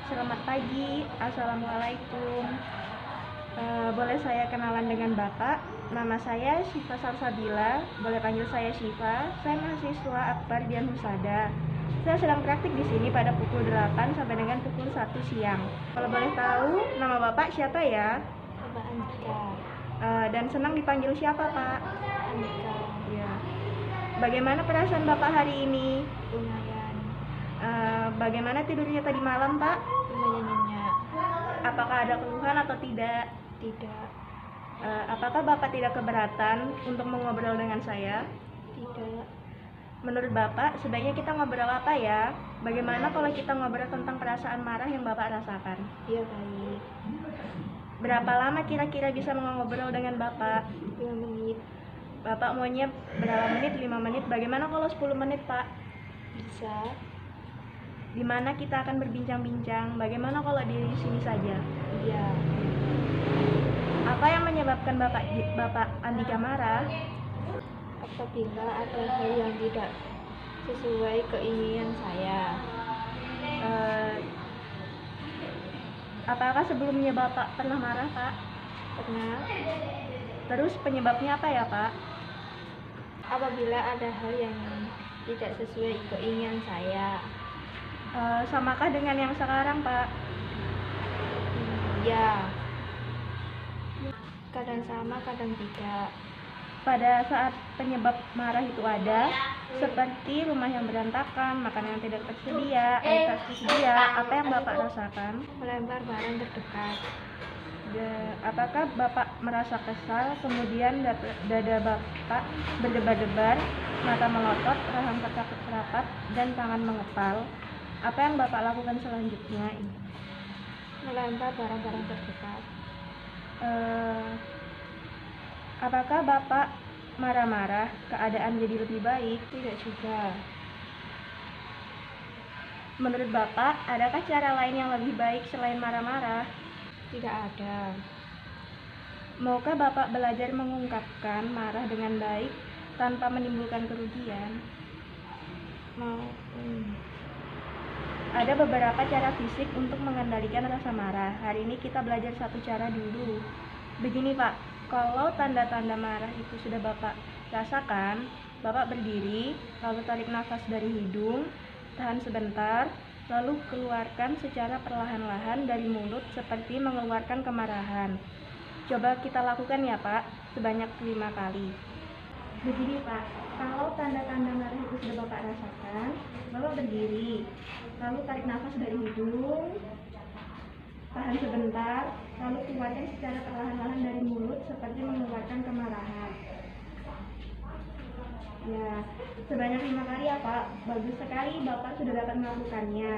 Selamat pagi, Assalamualaikum. Boleh saya kenalan dengan Bapak? Nama saya Syifa Salsabila, boleh panggil saya Syifa. Saya mahasiswa Akbar Dian Husada. Saya sedang praktik di sini pada pukul 8 sampai dengan pukul 1 siang. Kalau boleh tahu, nama Bapak siapa ya? Bapak Andika. Dan senang dipanggil siapa, Pak? Andika. Ya. Bagaimana perasaan Bapak hari ini? Lumayan. Bagaimana tidurnya tadi malam, Pak? Lumayan nyenyak. Apakah ada keluhan atau tidak? Tidak. Apakah Bapak tidak keberatan untuk mengobrol dengan saya? Tidak. Menurut Bapak, sebaiknya kita ngobrol apa ya? Bagaimana kalau kita ngobrol tentang perasaan marah yang Bapak rasakan? Iya, baik. Berapa lama kira-kira bisa mengobrol dengan Bapak? 5 menit. Bapak maunya berapa menit? 5 menit. Bagaimana kalau 10 menit, Pak? Bisa. Di mana kita akan berbincang-bincang? Bagaimana kalau di sini saja? Iya. Apa yang menyebabkan Bapak Andika marah? Apabila ada hal yang tidak sesuai keinginan saya. Apakah sebelumnya Bapak pernah marah, Pak? Pernah. Terus penyebabnya apa ya, Pak? Apabila ada hal yang tidak sesuai keinginan saya. Samakah dengan yang sekarang, Pak? Ya. Kadang sama, kadang tidak. Pada saat penyebab marah itu ada, seperti rumah yang berantakan, makanan yang tidak tersedia, air tak tersedia, apa yang Bapak rasakan? Melempar barang terdekat. Apakah Bapak merasa kesal, kemudian dada Bapak berdebar-debar, mata melotot, rahang terkakut rapat, dan tangan mengepal? Apa yang Bapak lakukan selanjutnya? Melempar barang-barang terdekat. Apakah Bapak marah-marah, keadaan jadi lebih baik? Tidak juga. Menurut Bapak, adakah cara lain yang lebih baik selain marah-marah? Tidak ada. Maukah Bapak belajar mengungkapkan marah dengan baik tanpa menimbulkan kerugian? Mau. Ada beberapa cara fisik untuk mengendalikan rasa marah. Hari ini kita belajar satu cara dulu. Begini, Pak, kalau tanda-tanda marah itu sudah Bapak rasakan, Bapak berdiri, lalu tarik nafas dari hidung, tahan sebentar, lalu keluarkan secara perlahan-lahan dari mulut seperti mengeluarkan kemarahan. Coba kita lakukan ya, Pak, sebanyak 5 kali. Begini, Pak, kalau tanda-tanda marah itu sudah Bapak rasakan, Bapak berdiri, lalu tarik nafas dari hidung, tahan sebentar, lalu keluarkan secara perlahan-lahan dari mulut seperti mengeluarkan kemarahan. Ya, sebanyak 5 kali ya, Pak. Bagus sekali Bapak sudah dapat melakukannya.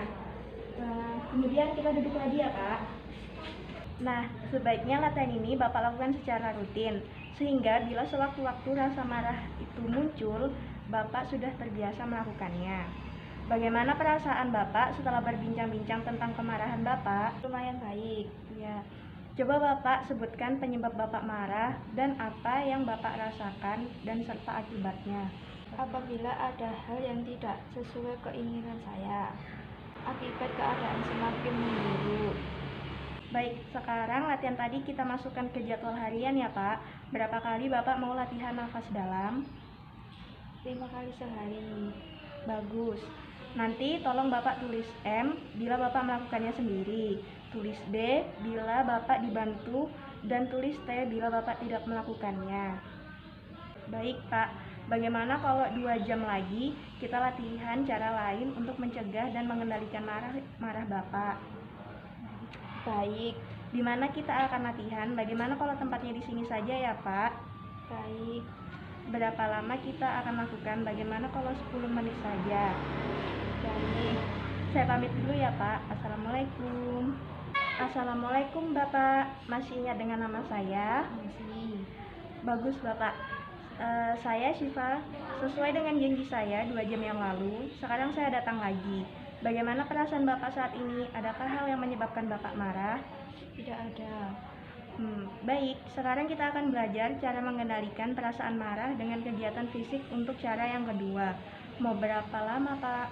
Kemudian kita duduk lagi ya, Pak. Nah, sebaiknya latihan ini Bapak lakukan secara rutin, sehingga bila sewaktu-waktu rasa marah itu muncul, Bapak sudah terbiasa melakukannya. Bagaimana perasaan Bapak setelah berbincang-bincang tentang kemarahan Bapak? Lumayan baik. Ya, coba Bapak sebutkan penyebab Bapak marah dan apa yang Bapak rasakan dan serta akibatnya. Apabila ada hal yang tidak sesuai keinginan saya, akibat keadaan semakin memburuk. Baik, sekarang latihan tadi kita masukkan ke jadwal harian ya, Pak. Berapa kali Bapak mau latihan nafas dalam? 5 kali sehari. Bagus. Nanti tolong Bapak tulis M bila Bapak melakukannya sendiri, tulis D bila Bapak dibantu, dan tulis T bila Bapak tidak melakukannya. Baik, Pak. Bagaimana kalau 2 jam lagi kita latihan cara lain untuk mencegah dan mengendalikan marah Bapak? Baik. Di mana kita akan latihan? Bagaimana kalau tempatnya di sini saja ya, Pak? Baik. Berapa lama kita akan lakukan? Bagaimana kalau 10 menit saja? Baik. Saya pamit dulu ya, Pak. Assalamualaikum. Assalamualaikum, Bapak. Masih ingat dengan nama saya? Masih. Bagus, Bapak. Saya Syifa. Sesuai dengan janji saya 2 jam yang lalu, sekarang saya datang lagi. Bagaimana perasaan Bapak saat ini? Adakah hal yang menyebabkan Bapak marah? Tidak ada. Baik, sekarang kita akan belajar cara mengendalikan perasaan marah dengan kegiatan fisik untuk cara yang kedua. Mau berapa lama, Pak?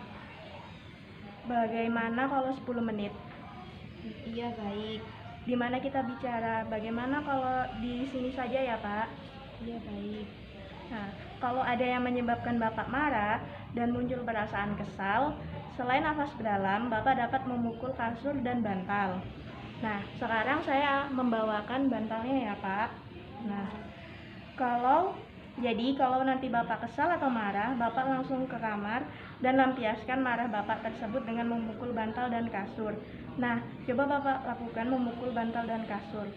Bagaimana kalau 10 menit? Iya, baik. Di mana kita bicara? Bagaimana kalau di sini saja ya, Pak? Iya, baik. Nah, kalau ada yang menyebabkan Bapak marah dan muncul perasaan kesal, selain nafas dalam, Bapak dapat memukul kasur dan bantal. Nah, sekarang saya membawakan bantalnya ya, Pak. Nah, kalau kalau nanti Bapak kesal atau marah, Bapak langsung ke kamar dan lampiaskan marah Bapak tersebut dengan memukul bantal dan kasur. Nah, coba Bapak lakukan memukul bantal dan kasur.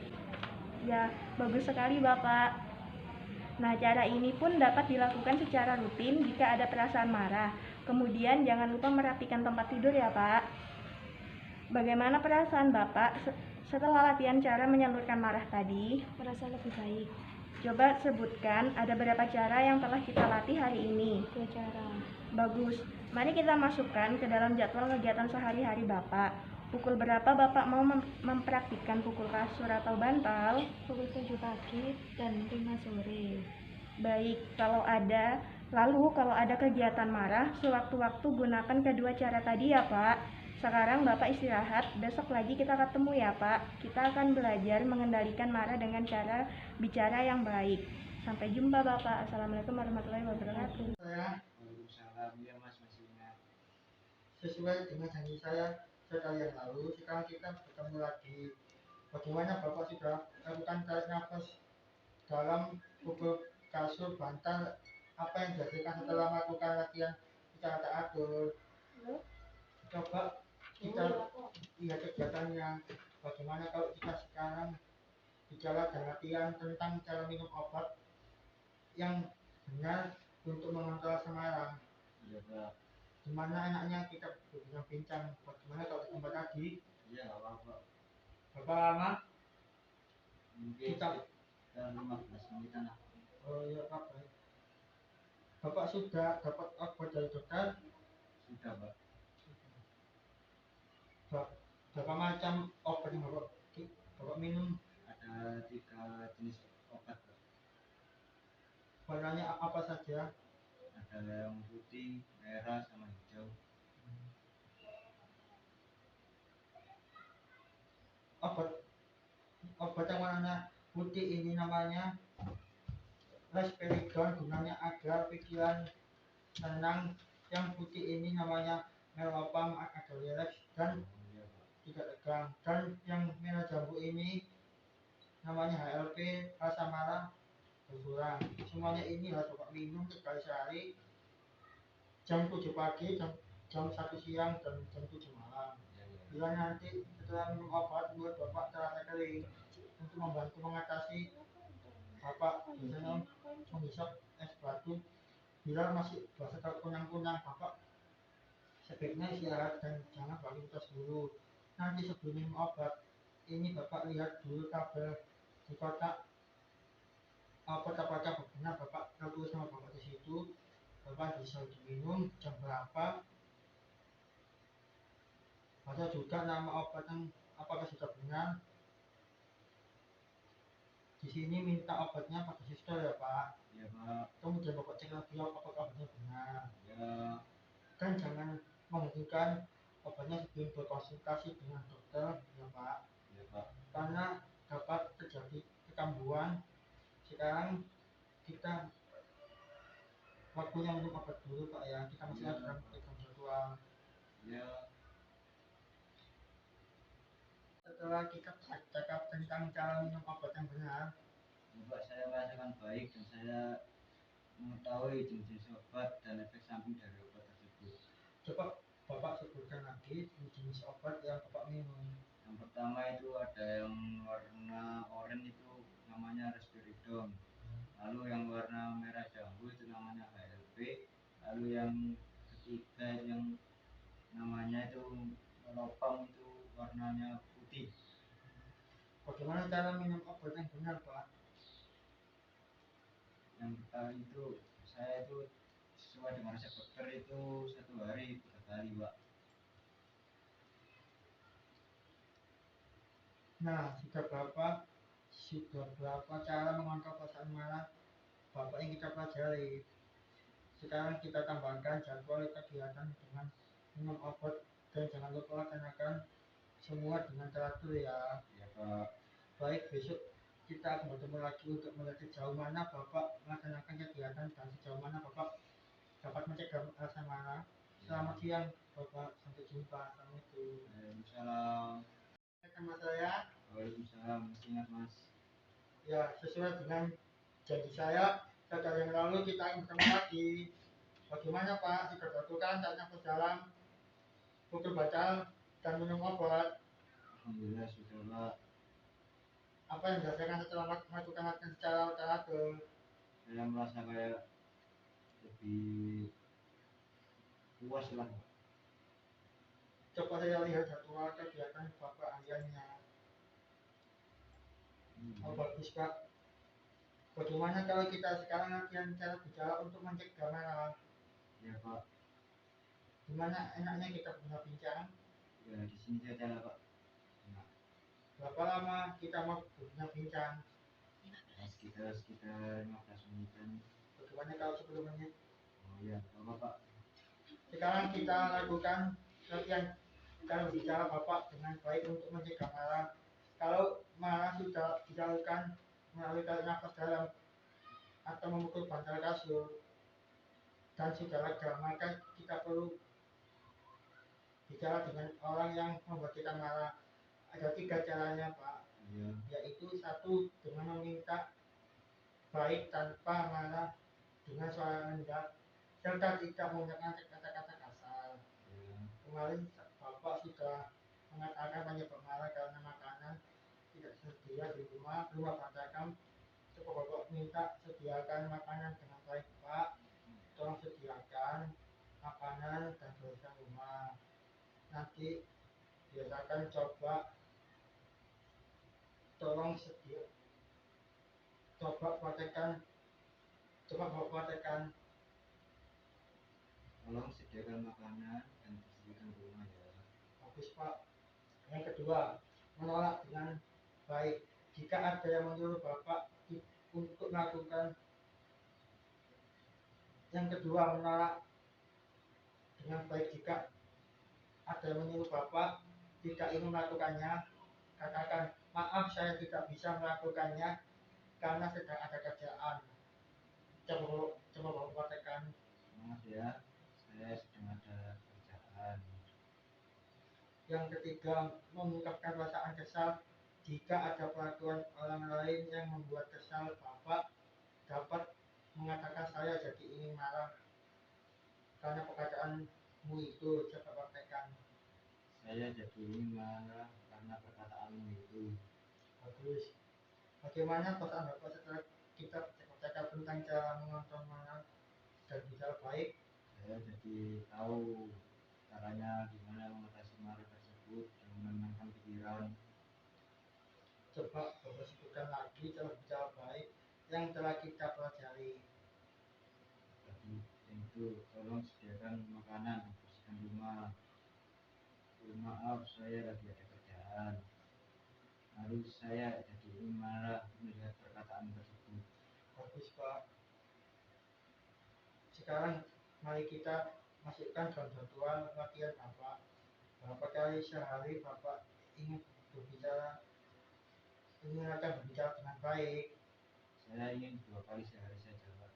Ya, bagus sekali Bapak. Nah, cara ini pun dapat dilakukan secara rutin jika ada perasaan marah. Kemudian jangan lupa merapikan tempat tidur ya, Pak. Bagaimana perasaan Bapak setelah latihan cara menyalurkan marah tadi? Merasa lebih baik. Coba sebutkan ada berapa cara yang telah kita latih hari ini. 2 cara. Bagus. Mari kita masukkan ke dalam jadwal kegiatan sehari-hari Bapak. Pukul berapa Bapak mau mempraktikkan pukul kasur atau bantal? Pukul 7 pagi dan 5 sore. Baik, kalau ada kegiatan marah, sewaktu-waktu gunakan kedua cara tadi ya Pak. Sekarang Bapak istirahat, besok lagi kita ketemu ya Pak. Kita akan belajar mengendalikan marah dengan cara bicara yang baik. Sampai jumpa Bapak. Assalamualaikum warahmatullahi wabarakatuh. Saya Waalaikumsalam, ya Mas masih ingat. Sesuai dengan janji saya sekali yang lalu, sekarang kita bertemu lagi. Bagaimana Bapak sudah lakukan tarik nafas dalam pukul kasur bantal? Apa yang dihasilkan setelah melakukan latihan secara teratur? Coba kita lihat kegiatannya. Bagaimana kalau kita sekarang bicara dan latihan tentang cara minum obat yang benar untuk mengontrol semarang. Iya, Pak. Gimana enaknya kita berbincang-bincang bagaimana kalau di tempat tadi? Iya, nggak apa-apa. Berapa lama? Mungkin kita 15 menitan lah. Oh iya Pak, baik. Bapak sudah dapat obat dari dokter? Sudah, Pak. Berapa macam obat yang Bapak minum? Ada 3 jenis obat, Pak. Warnanya apa saja? Ada yang putih, merah, sama hijau. Obat obat yang warnanya putih ini namanya Risperidon, gunanya agar pikiran tenang. Yang putih ini namanya Melopam, agar rileks dan tidak tegang. Dan yang merah jambu ini namanya HLP, rasa marah berkurang. Semuanya ini harus Bapak minum 3 kali sehari, jam 7 pagi, jam 1 siang, dan jam 7 malam. Bila nanti setelah minum obat mulut Bapak terasa kering, untuk membantu mengatasi Bapak biasanya menghisap es batu. Bila masih berasa terkunyang-kunyang, Bapak sebaiknya istirahat dan jangan beraktivitas dulu. Nanti sebelum minum obat ini Bapak lihat dulu tabel di kotak obat apakah benar Bapak tahu sama Bapak di situ. Bapak bisa diminum jam berapa, atau juga nama obat yang apakah sudah benar. Di sini minta obatnya pakai suster ya Pak. Iya Pak. Kemudian Bapak cek lagi apakah obatnya benar. Ya. Dan jangan menghentikan obatnya sebelum berkonsultasi dengan dokter ya Pak. Ya Pak. Karena dapat terjadi kekambuhan. Sekarang kita waktunya minum obat dulu Pak ya. Kita masih ada dalam program jadwal. Ya. Setelah kita cakap tentang cara minum obat yang benar, Bapak saya merasakan baik dan saya mengetahui jenis obat dan efek samping dari obat tersebut. Coba Bapak sebutkan lagi jenis obat yang Bapak minum. Yang pertama itu ada yang warna oranye itu namanya Risperidon. Lalu yang warna merah jambu itu namanya HLP. Lalu yang ketiga yang namanya itu Melopam, itu warnanya putih. Bagaimana cara minum obat yang benar Pak? Yang pertama itu saya itu sesuai dengan resep dokter itu 1 hari 3 kali Pak. Nah, sudah berapa cara mengontrol perasaan marah Bapak yang kita pelajari. Sekarang kita tambahkan jadwal kegiatan dengan minum obat dan jangan lupa laksanakan semua dengan teratur ya. Ya Pak. Baik, besok kita akan bertemu lagi untuk melihat sejauh mana Bapak melaksanakan kegiatan dan sejauh mana Bapak dapat mencegah rasa marah. Selamat siang Bapak, sampai jumpa. Assalamualaikum. Waalaikumsalam. Sama saya. Waalaikumsalam. Ingat Mas. Ya, sesuai dengan janji saya, pada yang lalu kita akan bertemu lagi. Bagaimana Pak? Sudah lakukan saat nafas dalam, pukul batal, dan minum obat. Alhamdulillah sudah Pak. Apa yang dirasakan setelah melakukan latihan secara teratur? Saya merasa kayak lebih puas lah. Coba saya lihat jadwal kegiatan Bapak hariannya. Oh bagus Pak. Bagaimana kalau kita sekarang latihan cara bicara untuk mencegah marah? Ya Pak. Gimana enaknya kita berbincang? Ya di sini saja lah Pak. Nah, Berapa lama kita mau berbincang? sekitar 15 menitan. Bagaimana kalau 10 menit? Oh iya, apa Pak? Sekarang kita lakukan latihan cara bicara Bapak dengan baik untuk mencegah marah. Kalau marah sudah disalurkan melalui tarik nafas dalam atau memukul bantal kasur dan sudah lega, maka kita perlu bicara dengan orang yang membuat kita marah. Ada 3 caranya Pak, Iya. yaitu 1 dengan meminta baik tanpa marah dengan suara rendah serta tidak menggunakan kata-kata kasar. Iya. Kemarin Bapak sudah mengatakan penyebab marah karena makanan tidak tersedia di rumah katakan. Coba Bapak minta sediakan makanan dengan baik Pak. Tolong sediakan makanan dan bersihkan rumah. Nanti biasakan coba tolong Bapak praktekkan Tolong sediakan makanan dan bersihkan rumah ya. bagus Pak. Yang kedua, menolak dengan baik. Jika ada yang menyuruh Bapak untuk melakukan menolak dengan baik. Jika ada yang menyuruh Bapak tidak ingin melakukannya, katakan maaf saya tidak bisa melakukannya karena sedang ada kerjaan. Coba Bapak praktekkan. Maaf ya, saya sedang ada kerjaan. Yang ketiga, mengungkapkan perasaan kesal. Jika ada perlakuan orang lain yang membuat kesal Bapak, dapat mengatakan saya jadi ingin marah karena perkataanmu itu. Coba praktekkan. Saya jadi ingin marah karena perkataanmu itu. Bagus. Bagaimana perasaan Bapak setelah kita bercakap tentang cara mengontrol marah dan bicara baik? Saya jadi tahu caranya gimana mengatasi marah tersebut dan menenangkan pikiran. Coba Bapak sebutkan lagi cara bicara baik yang telah kita pelajari. Tadi itu tolong sediakan makanan, bersihkan rumah. Maaf saya lagi ada kerjaan. Lalu saya jadi ingin marah melihat perkataan tersebut. Bagus Pak. Sekarang mari kita masukkan dalam jadwal latihan Bapak. Berapa kali sehari Bapak ingin akan berbicara dengan baik? Saya ingin 2 kali sehari saja Pak.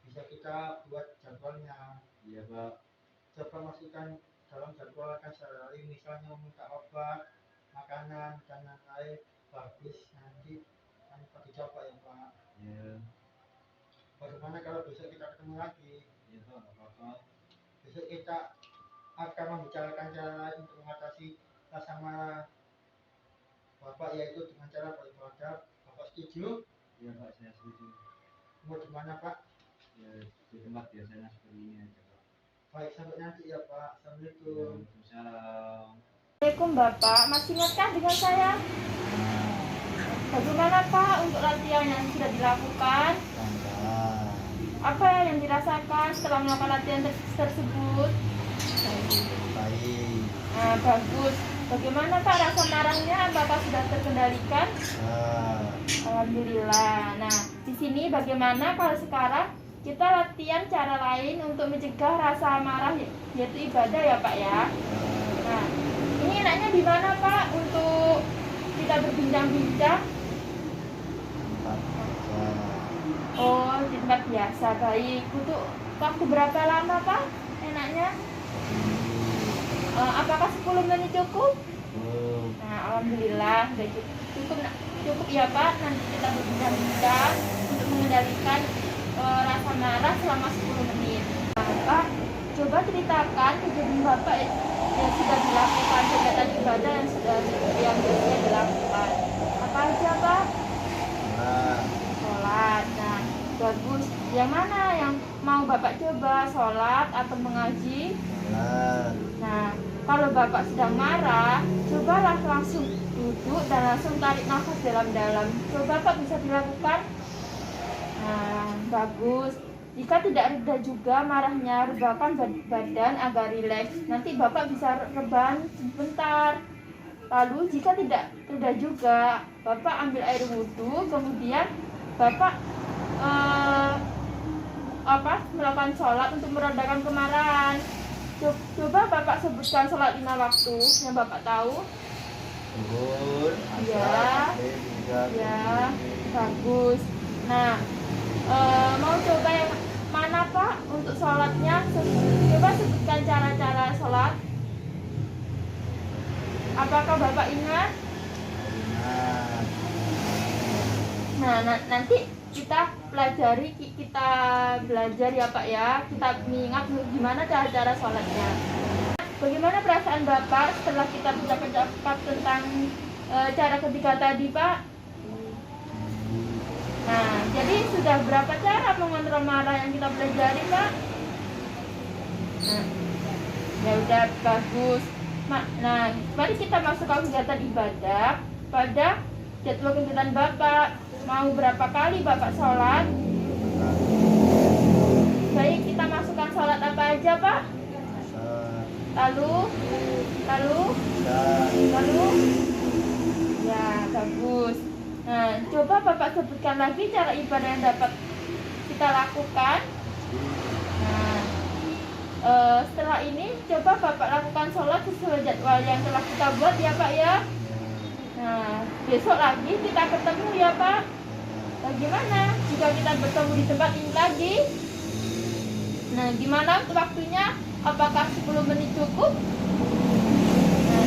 Bisa kita buat jadwalnya? Iya Pak. Coba masukkan dalam jadwal akan sehari, misalnya meminta obat, makanan, dan lain-lain. Bagus, nanti Bapak dicoba ya Pak. Iya. Bagaimana kalau besok kita ketemu lagi? Iya Pak, apa-apa. Besok kita akan membicarakan cara lain untuk mengatasi rasa marah Bapak, yaitu dengan cara beribadah. Bapak setuju? Iya Pak, saya setuju. Mau di mana Pak? Ya di tempat biasanya seperti ini aja Pak. Baik, sampai nanti ya Pak. Assalamualaikum. Waalaikumsalam. Assalamualaikum Bapak, masih ingatkah dengan saya? Bagaimana Pak untuk latihan yang sudah dilakukan? Apa yang dirasakan setelah melakukan latihan tersebut? Baik. Nah, bagus. Bagaimana Pak rasa marahnya? Apakah sudah terkendalikan? Alhamdulillah. Nah, di sini bagaimana kalau sekarang kita latihan cara lain untuk mencegah rasa marah, yaitu ibadah ya Pak ya? Nah, Ini enaknya di mana Pak untuk kita berbincang-bincang? Tempat kerja. Oh, di tempat biasa. Baik. Untuk waktu berapa lama Pak enaknya? Apakah 10 menit cukup? Nah, alhamdulillah sudah cukup ya Pak. Nanti kita berbincang-bincang untuk mengendalikan rasa marah selama 10 menit. Nah, Pak, coba ceritakan kejadian Bapak yang sudah dilakukan, kegiatan ibadah yang biasanya dilakukan. Apa aja Pak? Sholat. Nah, bagus. Yang mana yang mau Bapak coba, sholat atau mengaji? Nah, kalau Bapak sedang marah, cobalah langsung duduk dan langsung tarik nafas dalam-dalam. Coba Pak, bisa dilakukan? Nah, bagus. Jika tidak reda juga marahnya, rebakan badan agar rileks. Nanti Bapak bisa rebahan sebentar. Lalu jika tidak reda juga, Bapak ambil air wudhu, kemudian Bapak melakukan sholat untuk meredakan kemarahan. Coba Bapak sebutkan sholat 5 waktu yang Bapak tahu. Zuhur, Ya, ya, bagus. Nah, mau coba yang mana Pak untuk sholatnya? Coba sebutkan cara-cara sholat. Apakah Bapak ingat? Nah, nanti kita belajar ya Pak ya. Kita mengingat gimana cara-cara sholatnya. Bagaimana perasaan Bapak setelah kita bercakap tentang cara ketiga tadi Pak? Nah, jadi sudah berapa cara mengontrol marah yang kita pelajari Pak? Nah, ya udah bagus. Nah, mari kita masuk ke kegiatan ibadah pada jadwal kegiatan Bapak. Mau berapa kali Bapak sholat? Baik, kita masukkan sholat apa aja Pak? Lalu, ya bagus. Nah, coba Bapak sebutkan lagi cara ibadah yang dapat kita lakukan. Nah, setelah ini coba Bapak lakukan sholat sesuai jadwal yang telah kita buat ya Pak ya. Nah, besok lagi kita ketemu ya Pak. Bagaimana jika kita bertemu di tempat ini lagi? Nah, gimana waktunya? Apakah 10 menit cukup? Nah,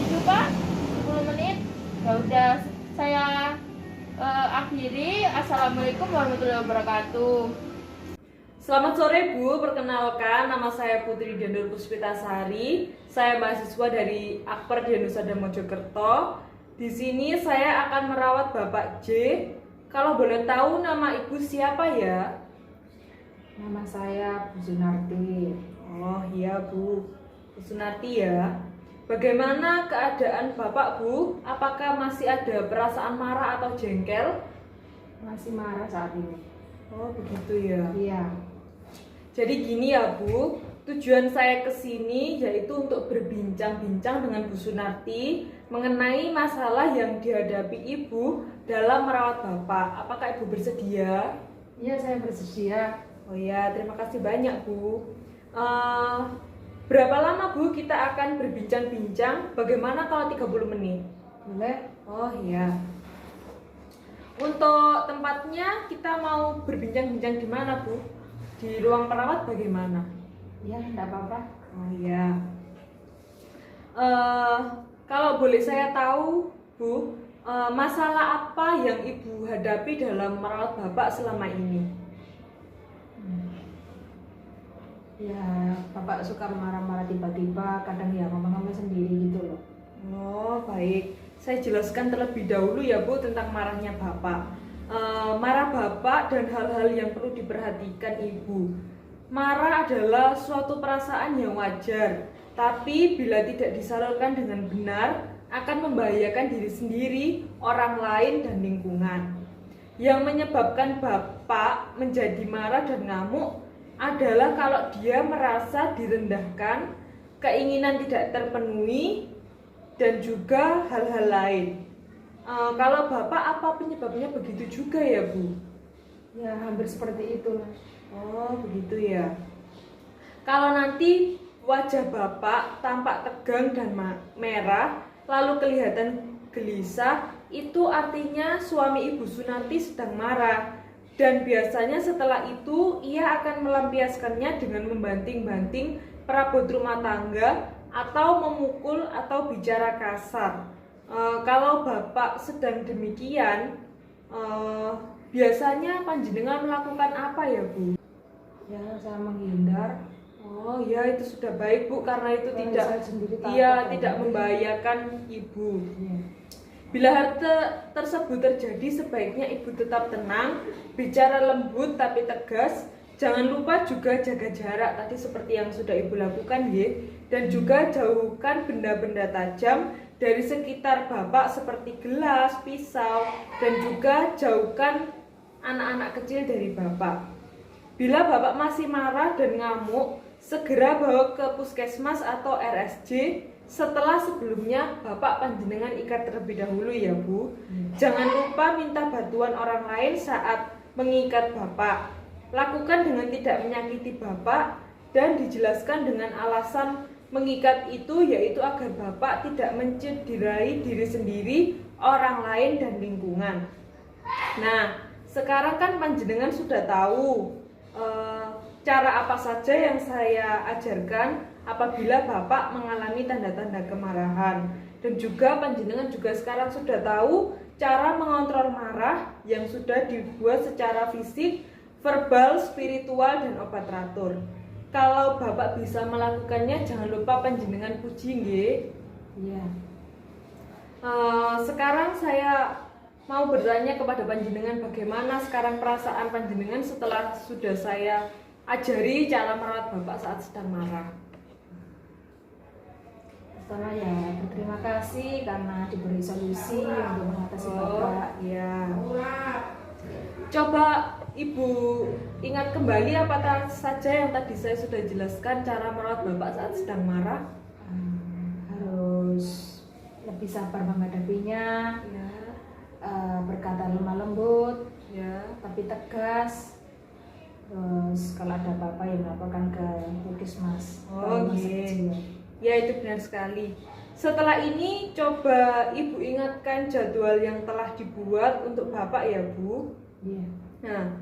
itu Pak, 10 menit. Ya udah, saya akhiri. Assalamualaikum warahmatullahi wabarakatuh. Selamat sore Bu, perkenalkan nama saya Putri Dianur Puspitasari. Saya mahasiswa dari Akper di Nusada Mojokerto. Di sini saya akan merawat Bapak J. Kalau boleh tahu nama Ibu siapa ya? Nama saya Bu Sunarti. Oh iya Bu Sunarti ya. Bagaimana keadaan Bapak Bu? Apakah masih ada perasaan marah atau jengkel? Masih marah saat ini. Oh begitu ya. Iya. Jadi gini ya Bu, tujuan saya ke sini yaitu untuk berbincang-bincang dengan Bu Sunarti mengenai masalah yang dihadapi Ibu dalam merawat Bapak. Apakah Ibu bersedia? Iya, saya bersedia. Oh ya, terima kasih banyak Bu. Berapa lama Bu kita akan berbincang-bincang? Bagaimana kalau 30 menit? Boleh? Oh iya. Untuk tempatnya kita mau berbincang-bincang di mana Bu? Di ruang perawat bagaimana? Ya, enggak apa-apa. Oh iya. Kalau boleh saya tahu Bu, masalah apa yang Ibu hadapi dalam merawat Bapak selama ini? Ya, Bapak suka marah-marah tiba-tiba, kadang ya ngomong-ngomong sendiri gitu loh. Oh baik, saya jelaskan terlebih dahulu ya Bu tentang marahnya Bapak. Marah Bapak dan hal-hal yang perlu diperhatikan Ibu. Marah adalah suatu perasaan yang wajar, tapi bila tidak disalurkan dengan benar akan membahayakan diri sendiri, orang lain dan lingkungan. Yang menyebabkan Bapak menjadi marah dan ngamuk adalah kalau dia merasa direndahkan, keinginan tidak terpenuhi, dan juga hal-hal lain. Kalau Bapak apa penyebabnya begitu juga ya Bu? Ya, hampir seperti itu. Oh begitu ya. Kalau nanti wajah Bapak tampak tegang dan merah, lalu kelihatan gelisah, itu artinya suami Ibu Sunarti sedang marah. Dan biasanya setelah itu ia akan melampiaskannya dengan membanting-banting perabot rumah tangga atau memukul atau bicara kasar. Kalau Bapak sedang demikian, biasanya panjenengan melakukan apa ya, Bu? Ya, saya menghindar. Oh ya, itu sudah baik, Bu, karena itu Karena tidak saya sendiri takut, iya Pak. tidak membahayakan Ibu. Iya. Bila hal tersebut terjadi, sebaiknya Ibu tetap tenang, bicara lembut tapi tegas. Jangan lupa juga jaga jarak tadi seperti yang sudah Ibu lakukan, ya. Dan juga jauhkan benda-benda tajam dari sekitar Bapak seperti gelas, pisau, dan juga jauhkan anak-anak kecil dari Bapak. Bila Bapak masih marah dan ngamuk, segera bawa ke puskesmas atau RSJ. Setelah sebelumnya Bapak panjenengan ikat terlebih dahulu ya, Bu. Jangan lupa minta bantuan orang lain saat mengikat Bapak. Lakukan dengan tidak menyakiti Bapak dan dijelaskan dengan alasan mengikat itu yaitu agar Bapak tidak mencederai diri sendiri, orang lain dan lingkungan. Nah, sekarang kan panjenengan sudah tahu cara apa saja yang saya ajarkan apabila Bapak mengalami tanda-tanda kemarahan. Dan juga panjenengan juga sekarang sudah tahu cara mengontrol marah yang sudah dibuat secara fisik, verbal, spiritual, dan obat teratur. Kalau Bapak bisa melakukannya, jangan lupa panjenengan puji, nggih. Iya. Sekarang saya mau bertanya kepada panjenengan, bagaimana sekarang perasaan panjenengan setelah sudah saya ajari cara merawat Bapak saat sedang marah? Pertama ya berterima kasih karena diberi solusi untuk mengatasi Bapak. Ya. Coba Ibu ingat kembali apa saja yang tadi saya sudah jelaskan cara merawat Bapak saat sedang marah? Harus lebih sabar menghadapinya, Ya. berkata lemah lembut, Ya. tapi tegas. Terus kalau ada apa-apa ya melaporkan ke puskesmas. Oh, Kalau masih gitu. kecil. Ya, itu benar sekali. Setelah ini coba Ibu ingatkan jadwal yang telah dibuat untuk Bapak ya, Bu. Iya. Nah,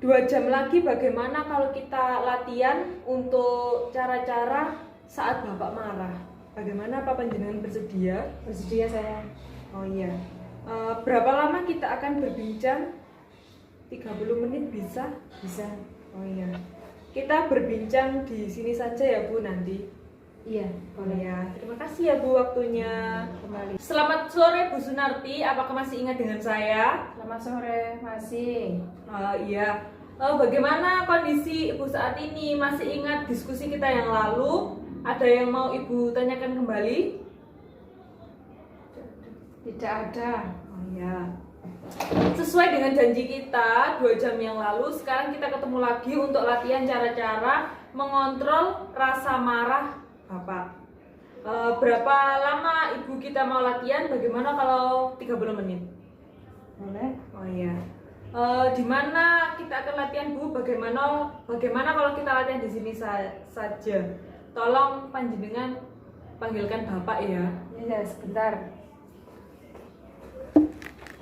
2 jam lagi bagaimana kalau kita latihan untuk cara-cara saat Bapak marah? Bagaimana, Pak panjenengan bersedia? Bersedia saya. Oh iya. Berapa lama kita akan berbincang? 30 menit bisa? Bisa. Oh iya. Kita berbincang di sini saja ya, Bu, nanti. Iya, Oh boleh. ya, terima kasih ya, Bu, waktunya. Kembali. Selamat sore, Bu Sunarti. Apakah masih ingat dengan saya? Selamat sore, masih. Iya. Bagaimana kondisi Ibu saat ini? Masih ingat diskusi kita yang lalu? Ada yang mau Ibu tanyakan kembali? Tidak ada. Oh iya. Sesuai dengan janji kita 2 jam yang lalu, sekarang kita ketemu lagi untuk latihan cara-cara mengontrol rasa marah Bapak. Berapa lama Ibu kita mau latihan? Bagaimana kalau 30 menit? Boleh. Oh iya. Di mana kita akan latihan, Bu? Bagaimana kalau kita latihan di sini saja? Tolong panjenengan panggilkan Bapak ya. Ya, sebentar.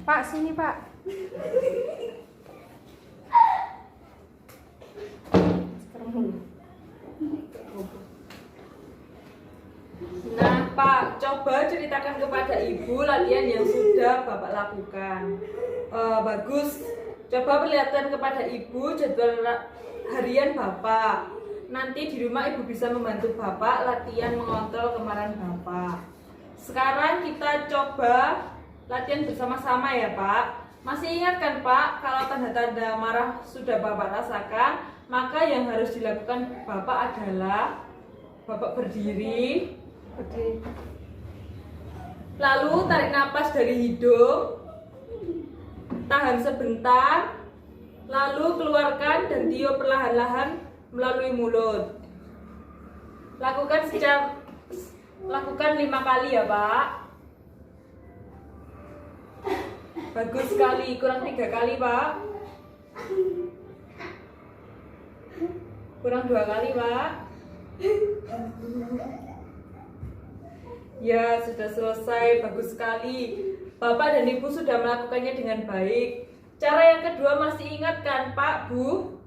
Pak, sini Pak. Sekarang dulu. Nah, Pak, coba ceritakan kepada Ibu latihan yang sudah Bapak lakukan. Bagus. Coba perlihatkan kepada Ibu jadwal harian Bapak. Nanti di rumah Ibu bisa membantu Bapak latihan mengontrol kemarahan Bapak. Sekarang kita coba latihan bersama-sama ya, Pak. Masih ingat kan, Pak, kalau tanda-tanda marah sudah Bapak rasakan, maka yang harus dilakukan Bapak adalah Bapak berdiri, lalu tarik napas dari hidung, tahan sebentar, lalu keluarkan dan tiup perlahan-lahan melalui mulut. Lakukan 5 kali ya, Pak. Bagus sekali, kurang 3 kali, Pak. Kurang 2 kali, Pak. Ya, sudah selesai. Bagus sekali. Bapak dan Ibu sudah melakukannya dengan baik. Cara yang kedua masih ingat kan, Pak, Bu?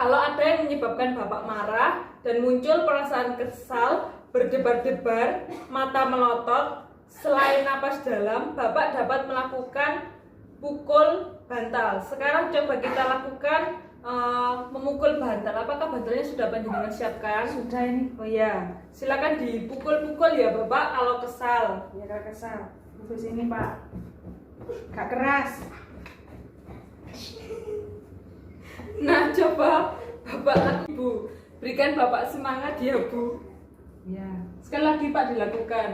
Kalau ada yang menyebabkan Bapak marah dan muncul perasaan kesal, berdebar-debar, mata melotot, selain napas dalam, Bapak dapat melakukan pukul bantal. Sekarang coba kita lakukan memukul bantal. Apakah bantalnya sudah panjenengan siapkan? Sudah ini. Oh ya, silakan dipukul-pukul ya Bapak kalau kesal. Ya Kak kesal. Terus ini Pak. Gak keras. Nah, coba Bapak lagi Bu, berikan Bapak semangat ya Bu. Ya. Sekali lagi Pak dilakukan.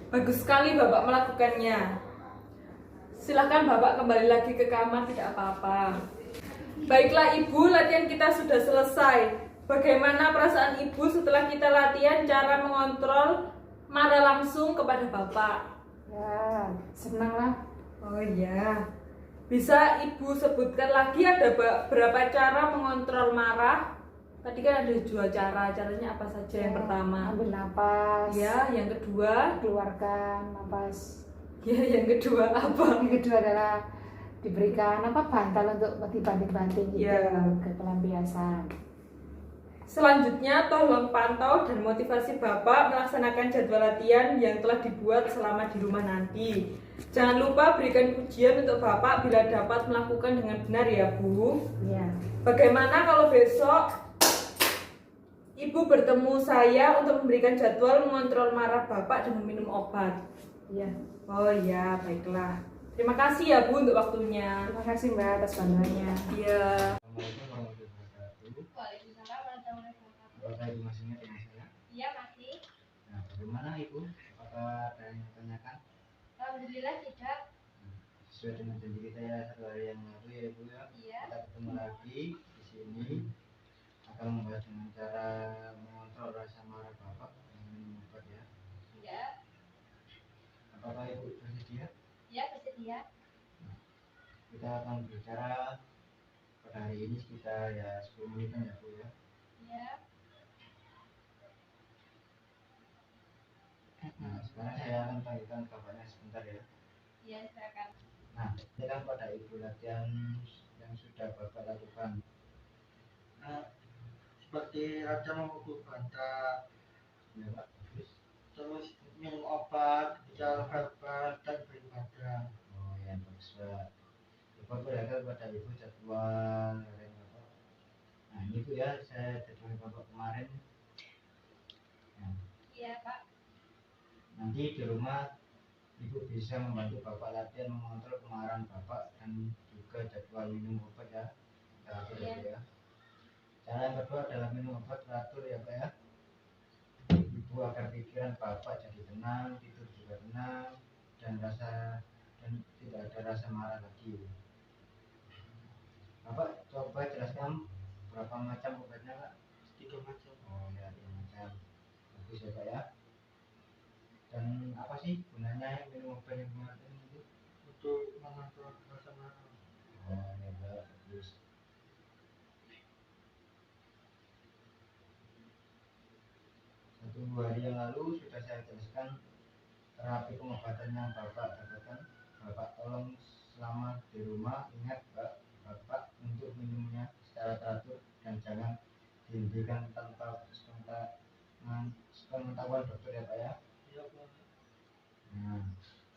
Bagus sekali Bapak melakukannya. Silahkan Bapak kembali lagi ke kamar, tidak apa-apa. Baiklah Ibu, latihan kita sudah selesai. Bagaimana perasaan Ibu setelah kita latihan cara mengontrol marah langsung kepada Bapak? Ya, senang lah. Oh iya. Bisa Ibu sebutkan lagi ada berapa cara mengontrol marah? Tadi kan ada 2 cara. Caranya apa saja? Yang pertama. Ambil napas. Ya, yang kedua. Keluarkan napas. Ya, yang kedua apa? Yang kedua adalah diberikan bantal untuk dibanting-banting gitu Ya. ke pelampiasan. Selanjutnya, tolong pantau dan motivasi Bapak melaksanakan jadwal latihan yang telah dibuat selama di rumah nanti. Jangan lupa berikan pujian untuk Bapak bila dapat melakukan dengan benar ya Bu. Ya. Bagaimana kalau besok Ibu bertemu saya untuk memberikan jadwal mengontrol marah Bapak dengan minum obat? Ya. Oh iya, baiklah. Terima kasih ya Bu untuk waktunya. Terima kasih Mbak atas bantuannya. Iya. Assalamualaikum warahmatullahi wabarakatuh. Waalaikumsalam warahmatullahi wabarakatuh. Apakah Ibu masih ingat dengan saya? Iya masih. Nah, bagaimana Ibu? Apakah ada yang ditanyakan? Alhamdulillah tidak. Sesuai dengan janji kita ya 1 hari yang lalu ya Ibu ya. Iya. Kita ketemu lagi di sini akan membahas dengan cara mengontrol rasa marah Bapak dengan minum obat ya. Iya. Apakah Ibu bersedia? Iya bersedia. Kita akan berbicara pada hari ini sekitar ya 10 menitan ya Bu ya. Iya. Nah, sekarang saya akan panggilkan bapaknya sebentar ya. Iya silakan. Nah, ini kan pada Ibu latihan yang sudah Bapak lakukan. Nah, seperti latihan memukul bantal, Ya Pak, terus minum obat, bicara verbal, dan beribadah. oh ya bagus Pak. Bapak berangkat pada Ibu jadwal harian Bapak. Nah ini Bu ya, saya jadwal Bapak kemarin. Nah, Iya Pak. nanti di rumah Ibu bisa membantu Bapak latihan mengontrol kemarahan Bapak dan juga jadwal minum obat ya. Teratur ya Bu ya. Cara yang kedua adalah minum obat teratur ya Pak ya. Ibu agar pikiran Bapak jadi tenang, tidur juga tenang, dan tidak ada rasa marah lagi. Bapak coba jelaskan berapa macam obatnya Pak? 3 macam. Oh ya 3 macam. Bagus ya Pak ya. Dan apa sih gunanya minum obat yang kemarin itu? Untuk mengontrol rasa marah. Oh ya Pak, bagus. 1 hari yang lalu sudah saya jelaskan terapi pengobatan yang Bapak dapatkan. Bapak tolong selama di rumah ingat Bapak untuk minumnya secara teratur dan jangan dihentikan tanpa sepengetahuan dokter ya Pak ya. Iya Pak. Nah,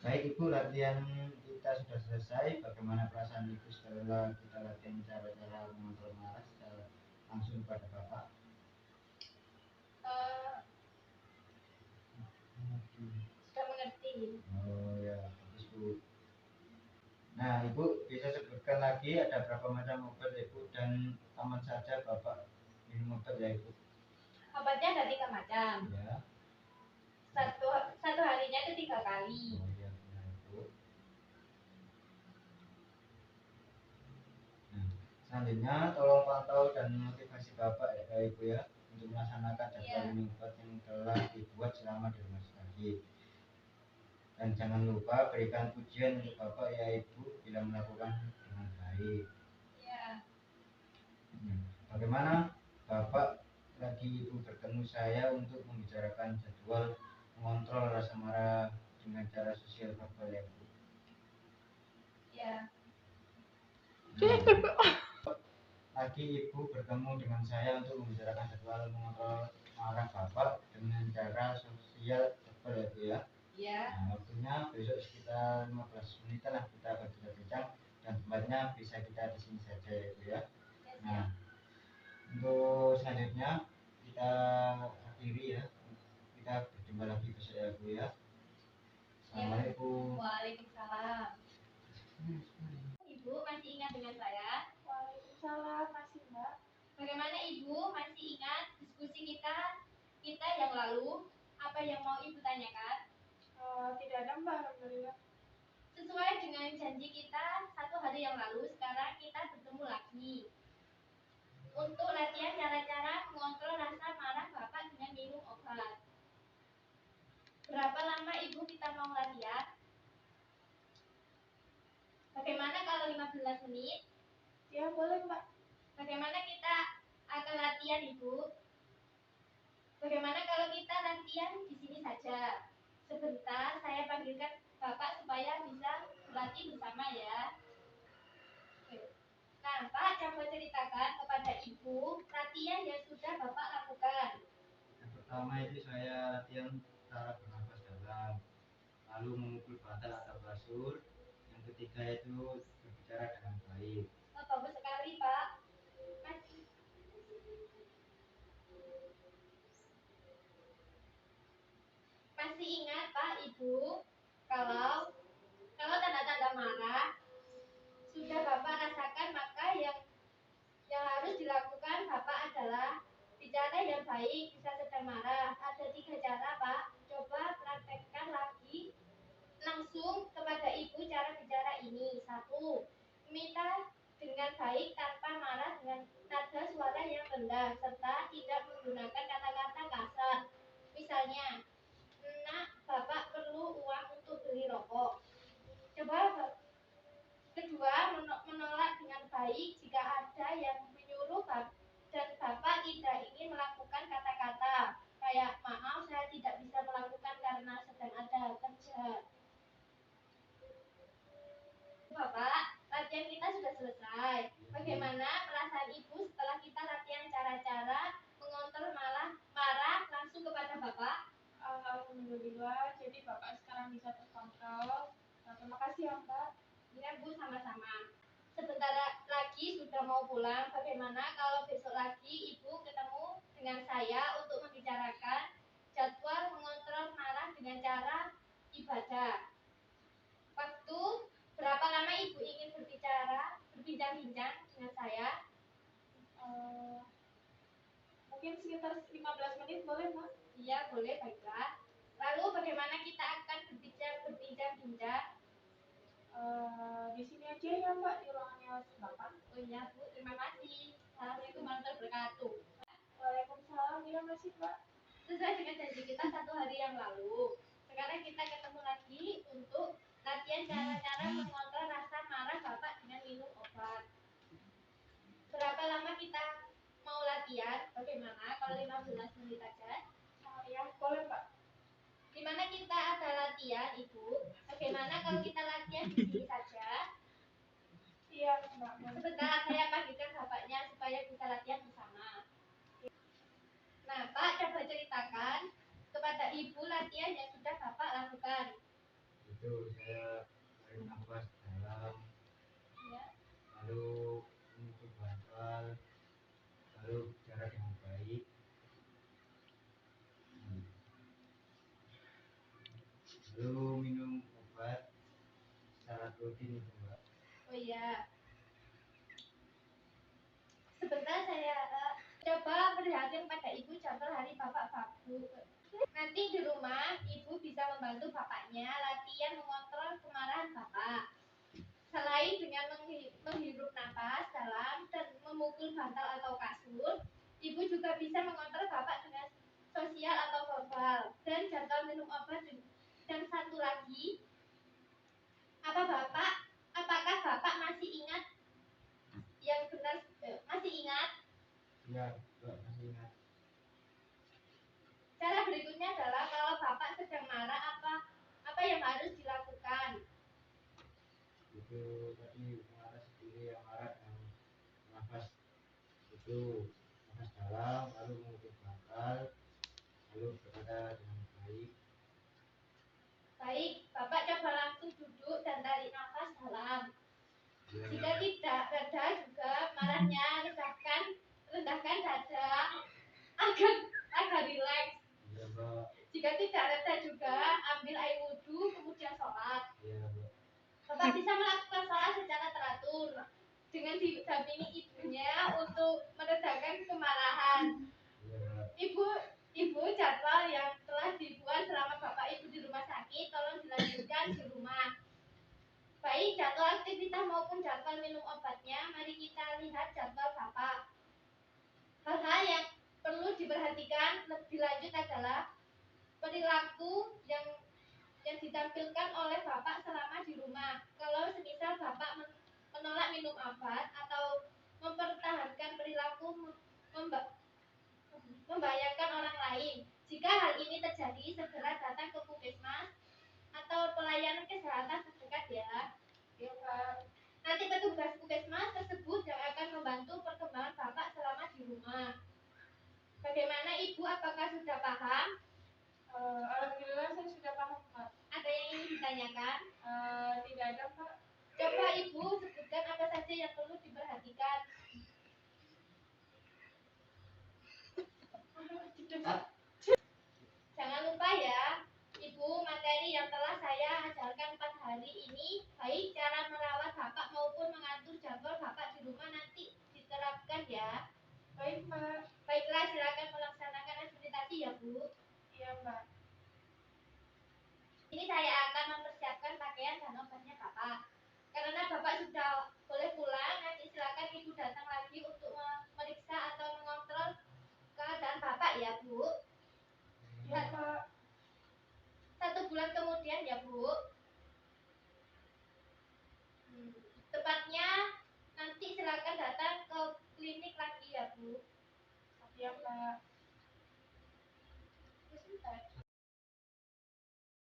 baik Ibu, latihan kita sudah selesai. Bagaimana perasaan Ibu setelah kita latihan cara-cara mengontrol marah secara langsung pada Bapak? Sudah mengerti. Oh ya, bagus Bu. Nah, Ibu bisa sebutkan lagi ada berapa macam obat Ibu dan kapan saja Bapak minum obat ya Ibu? Obatnya ada 3 macam. Ya. Satu harinya itu 3 kali. Oh ya, benar Ibu. Nah, selanjutnya tolong pantau dan motivasi Bapak ya Ibu ya untuk melaksanakan jadwal Iya. minum obat yang telah dibuat selama di rumah sakit. Dan jangan lupa berikan pujian untuk Bapak ya Ibu bila melakukan dengan baik. Bagaimana Bapak lagi itu bertemu saya untuk membicarakan jadwal mengontrol rasa marah dengan cara sosial verbal ya Bu? Ya. Nah, lagi Ibu bertemu dengan saya untuk membicarakan jadwal mengontrol marah Bapak dengan cara sosial verbal ya Bu ya? Ya. Nah, waktunya besok sekitar 15 menitan lah kita berbincang dan tempatnya bisa kita di sini saja ya Bu ya. Nah, untuk selanjutnya kita akhiri ya. Kita berjumpa lagi besok ya Bu ya. Assalamualaikum. Waalaikumsalam. Ibu masih ingat dengan saya? Waalaikumsalam, masih Mbak. Bagaimana Ibu masih ingat diskusi kita yang lalu? Apa yang mau Ibu tanyakan? Tidak ada Mbak, alhamdulillah. Sesuai dengan janji kita 1 hari yang lalu, sekarang kita bertemu lagi untuk latihan cara-cara mengontrol rasa marah Bapak dengan minum obat. Berapa lama Ibu kita mau latihan? Bagaimana kalau 15 menit? Ya boleh Mbak. Bagaimana kita akan latihan Ibu? Bagaimana kalau kita latihan di sini saja? Sebentar saya panggilkan Bapak supaya bisa berlatih bersama ya. Nah, Pak, coba ceritakan kepada Ibu latihan yang sudah Bapak lakukan. Yang pertama itu saya latihan cara bernafas dalam, lalu memukul bantal atau kasur. Yang ketiga itu berbicara dengan baik. Oh, bagus sekali, Pak. Masih, masih ingat, Pak, Ibu, kalau tanda-tanda marah sudah Bapak rasakan, maka yang harus dilakukan Bapak adalah bicara yang baik, bisa sedang marah. Ada 3 cara, Pak. Coba praktekkan lagi langsung kepada Ibu cara bicara ini. 1. Meminta dengan baik tanpa marah dengan nada suara yang rendah serta tidak menggunakan kata-kata kasar. Misalnya, "Nak, Bapak perlu uang untuk beli rokok." Coba kedua, menolak dengan baik jika ada yang menyuruh dan Bapak tidak ingin melakukan kata-kata kayak, "Maaf, saya tidak bisa melakukan karena sedang ada kerja." Bapak, latihan kita sudah selesai. Bagaimana perasaan Ibu setelah kita latihan cara-cara mengontrol marah langsung kepada Bapak? Alhamdulillah, jadi Bapak sekarang bisa terkontrol. Nah, terima kasih ya Mbak. Ya Bu, sama-sama. Sebentar lagi sudah mau pulang. Bagaimana kalau besok lagi Ibu ketemu dengan saya untuk membicarakan jadwal mengontrol marah dengan cara ibadah? Waktu berapa lama Ibu ingin berbincang-bincang dengan saya? Mungkin sekitar 15 menit boleh Mbak? Iya, boleh, baiklah. Lalu bagaimana kita akan berbincang-bincang? Di sini aja ya Mbak, di ruangannya 8. Oh iya Bu, terima kasih. Assalamualaikum warahmatullahi wabarakatuh. Waalaikumsalam, ya masih Mbak. Sesuai dengan janji kita 1 hari yang lalu, sekarang kita ketemu lagi untuk latihan cara-cara mengontrol rasa marah Bapak dengan minum obat. Berapa lama kita mau latihan? Bagaimana kalau 15 menit saja? Ya, boleh Mbak. Di mana kita ada latihan, Ibu? Bagaimana kalau kita latihan di sini saja? Iya Mbak. Sebentar, saya panggilkan bapaknya supaya bisa latihan bersama. Nah, Pak, coba ceritakan kepada Ibu latihan yang sudah Bapak lakukan. Itu saya tarik nafas dalam, Ya. lalu memukul bantal, lalu bicara dengan baik. Lalu minum obat secara rutin itu Mbak. Oh iya. Sebentar saya coba perlihatkan pada Ibu contoh hari Bapak bagus. Nanti di rumah Ibu bisa membantu Bapaknya latihan mengontrol kemarahan Bapak. Selain dengan menghirup nafas dalam dan memukul bantal atau kasur, Ibu juga bisa mengontrol Bapak dengan sosial atau verbal dan jadwal minum obat. Dan satu lagi, apakah Bapak masih ingat yang benar masih ingat Ya, Pak, masih ingat. Cara berikutnya adalah kalau Bapak sedang marah, apa yang harus dilakukan? Itu tadi mengarah sendiri yang marah dan nafas itu nafas dalam lalu mengutip bakal lalu berkata dengan baik. Baik, Bapak coba langsung duduk dan tarik nafas dalam. Ya, Jika tidak reda juga marahnya, rendahkan dada agar rileks. ya Pak. Jika tidak reda juga, ambil air wudhu kemudian sholat. Ya Pak. Bapak bisa melakukan sholat secara teratur dengan didampingi ibunya untuk meredakan kemarahan. Ya Pak. Ibu, jadwal yang telah dibuat selama Bapak Ibu di rumah sakit tolong dilanjutkan di rumah. Baik jadwal aktivitas maupun jadwal minum obatnya, mari kita lihat jadwal Bapak. Hal-hal yang perlu diperhatikan lebih lanjut adalah perilaku yang ditampilkan oleh Bapak selama di rumah. Kalau semisal Bapak menolak minum obat atau mempertahankan perilaku membahayakan orang lain. Jika hal ini terjadi, segera datang ke puskesmas atau pelayanan kesehatan terdekat ya. Ya Pak. Nanti petugas puskesmas tersebut yang akan membantu perkembangan Bapak selama di rumah. Bagaimana Ibu? Apakah sudah paham? Alhamdulillah saya sudah paham Pak. Ada yang ingin ditanyakan? Tidak ada Pak. Coba Ibu sebutkan apa saja yang perlu diperhatikan. Jangan lupa ya, Ibu, materi yang telah saya ajarkan 4 hari ini, baik cara merawat Bapak maupun mengatur jadwal Bapak di rumah nanti diterapkan ya. Baik Pak. Baiklah, silakan melaksanakan administrasi ya Bu. Iya Pak. Ini saya akan mempersiapkan pakaian dan obatnya Bapak. Karena Bapak sudah boleh pulang, nanti silakan Ibu datang lagi untuk memeriksa atau mengontrol keadaan Bapak ya Bu. Iya Pak. 1 bulan kemudian ya Bu. Tepatnya nanti silakan datang ke klinik lagi ya Bu. Iya Pak. Sebentar.